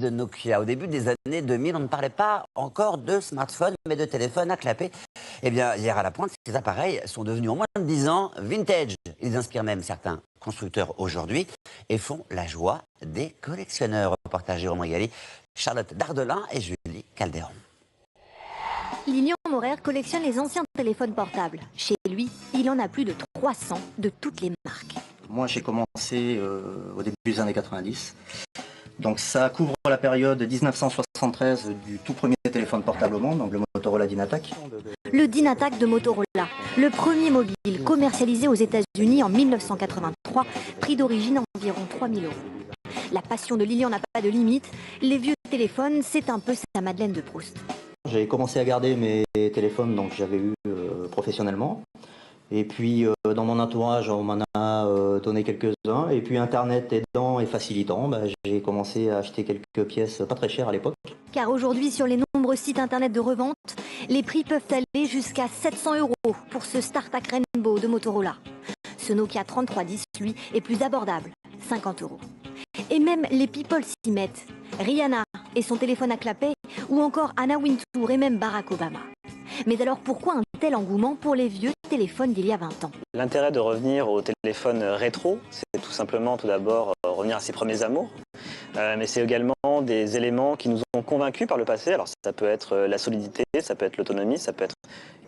de Nokia. Au début des années 2000, on ne parlait pas encore de smartphone, mais de téléphone à clapper. Eh bien, hier à la pointe, ces appareils sont devenus en moins de 10 ans vintage. Ils inspirent même certains constructeurs aujourd'hui et font la joie des collectionneurs. Reportage Jérôme Régali, Charlotte Dardelin et Julie Calderon. Lilian Maurer collectionne les anciens téléphones portables. Chez lui, il en a plus de 300 de toutes les marques. Moi, j'ai commencé au début des années 90. Donc ça couvre la période 1973 du tout premier téléphone portable au monde, donc le Motorola Dynatac. Le Dynatac de Motorola, le premier mobile commercialisé aux États-Unis en 1983, prix d'origine environ 3 000 €. La passion de Lilian n'a pas de limite. Les vieux téléphones, c'est un peu sa Madeleine de Proust. J'ai commencé à garder mes téléphones que j'avais eu professionnellement. Et puis dans mon entourage, on m'en a donné quelques-uns. Et puis Internet aidant et facilitant, j'ai commencé à acheter quelques pièces pas très chères à l'époque. Car aujourd'hui, sur les nombreux sites internet de revente, les prix peuvent aller jusqu'à 700 € pour ce StarTAC Rainbow de Motorola. Ce Nokia 3310, lui, est plus abordable, 50 €. Et même les people s'y mettent. Rihanna et son téléphone à clapet, ou encore Anna Wintour et même Barack Obama. Mais alors pourquoi un tel engouement pour les vieux téléphones d'il y a 20 ans? L'intérêt de revenir au téléphone rétro, c'est tout simplement tout d'abord revenir à ses premiers amours. Mais c'est également des éléments qui nous ont convaincus par le passé. Alors ça peut être la solidité, ça peut être l'autonomie, ça peut être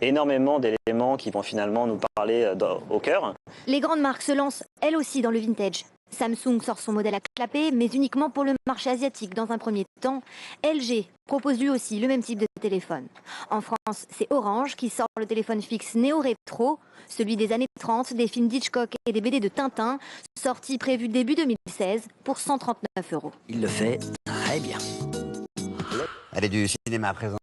énormément d'éléments qui vont finalement nous parler au cœur. Les grandes marques se lancent elles aussi dans le vintage. Samsung sort son modèle à clapet, mais uniquement pour le marché asiatique dans un premier temps. LG propose lui aussi le même type de téléphone. En France, c'est Orange qui sort le téléphone fixe néo-rétro, celui des années 30, des films d'Hitchcock et des BD de Tintin, sorti prévu début 2016 pour 139 €. Il le fait très bien. Allez, du cinéma à présent.